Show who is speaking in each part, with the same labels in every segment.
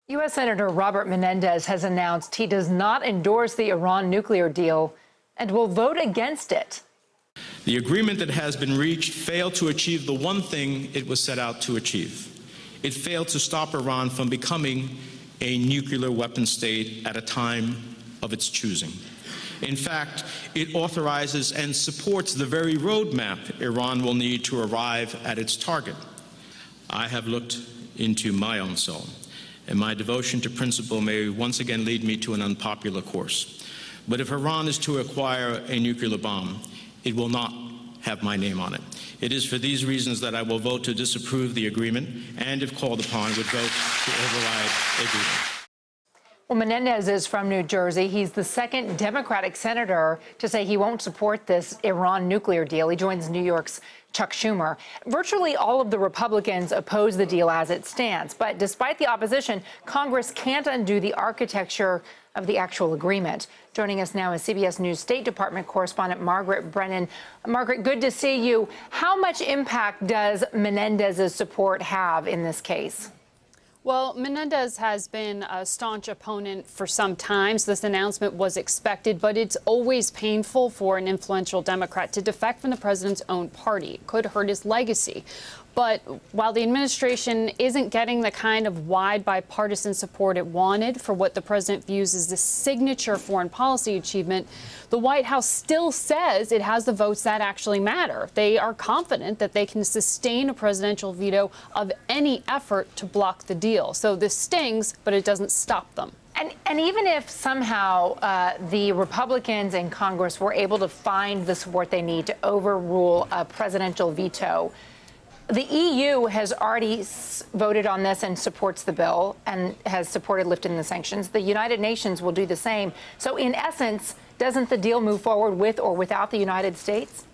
Speaker 1: U.S. Senator Robert Menendez has announced he does not endorse the Iran nuclear deal and will vote against it.
Speaker 2: The agreement that has been reached failed to achieve the one thing it was set out to achieve. It failed to stop Iran from becoming a nuclear weapon state at a time of its choosing. In fact, it authorizes and supports the very roadmap Iran will need to arrive at its target. I have looked into my own soul, and my devotion to principle may once again lead me to an unpopular course. But if Iran is to acquire a nuclear bomb, it will not have my name on it. It is for these reasons that I will vote to disapprove the agreement and, if called upon, would vote to override the agreement.
Speaker 1: Well, Menendez is from New Jersey. He's the second Democratic senator to say he won't support this Iran nuclear deal. He joins New York's Chuck Schumer. Virtually all of the Republicans oppose the deal as it stands. But despite the opposition, Congress can't undo the architecture of the actual agreement. Joining us now is CBS News State Department correspondent Margaret Brennan. Margaret, good to see you. How much impact does Menendez's support have in this case?
Speaker 3: Well, Menendez has been a staunch opponent for some time, so this announcement was expected, but it's always painful for an influential Democrat to defect from the president's own party. It could hurt his legacy. But while the administration isn't getting the kind of wide bipartisan support it wanted for what the president views as the signature foreign policy achievement, the White House still says it has the votes that actually matter. They are confident that they can sustain a presidential veto of any effort to block the deal. So this stings, but it doesn't stop them.
Speaker 1: And even if somehow the Republicans in Congress were able to find the support they need to overrule a presidential veto, the EU has already voted on this and supports the bill and has supported lifting the sanctions. The United Nations will do the same. So in essence, doesn't the deal move forward with or without the United States?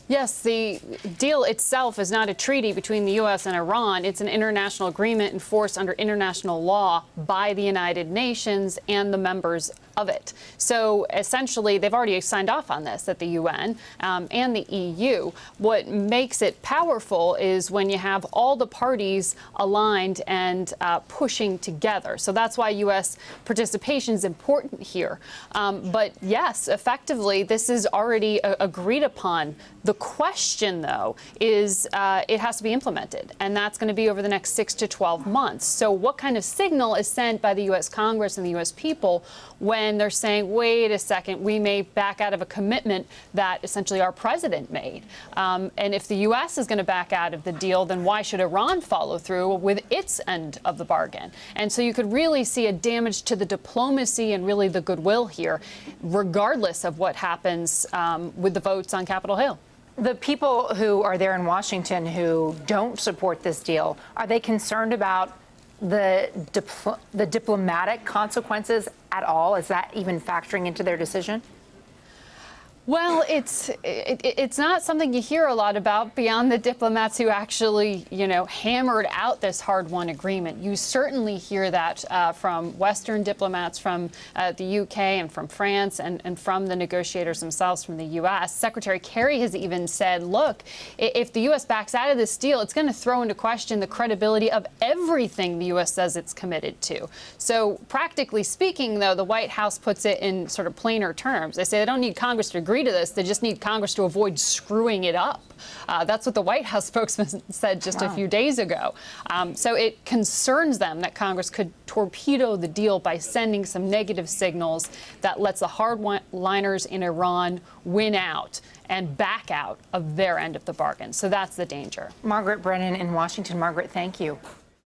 Speaker 3: Yes, the deal itself is not a treaty between the U.S. and Iran. It's an international agreement enforced under international law by the United Nations and the members of it. So essentially, they've already signed off on this at the UN and the EU. What makes it powerful is when you have all the parties aligned and pushing together. So that's why U.S. participation is important here. But yes, effectively, this is already agreed upon. The question, though, is it has to be implemented, and that's going to be over the next 6 to 12 months. So what kind of signal is sent by the U.S. Congress and the U.S. people when they're saying, wait a second, we may back out of a commitment that essentially our president made? And if the U.S. is going to back out of the deal, then why should Iran follow through with its end of the bargain? And so you could really see a damage to the diplomacy and really the goodwill here, regardless of what happens with the votes on Capitol Hill.
Speaker 1: The people who are there in Washington who don't support this deal, are they concerned about the diplomatic consequences at all? Is that even factoring into their decision?
Speaker 3: Well, it's not something you hear a lot about beyond the diplomats who actually, hammered out this hard-won agreement. You certainly hear that from Western diplomats from the UK and from France and from the negotiators themselves from the U.S. Secretary Kerry has even said, look, if the U.S. backs out of this deal, it's going to throw into question the credibility of everything the U.S. says it's committed to. So practically speaking, though, the White House puts it in sort of plainer terms. They say they don't need Congress to agree to this. They just need Congress to avoid screwing it up. That's what the White House spokesman said just a few days ago. So it concerns them that Congress could torpedo the deal by sending some negative signals that lets the hardliners in Iran win out and back out of their end of the bargain. So that's the danger.
Speaker 1: Margaret Brennan in Washington. Margaret, thank you.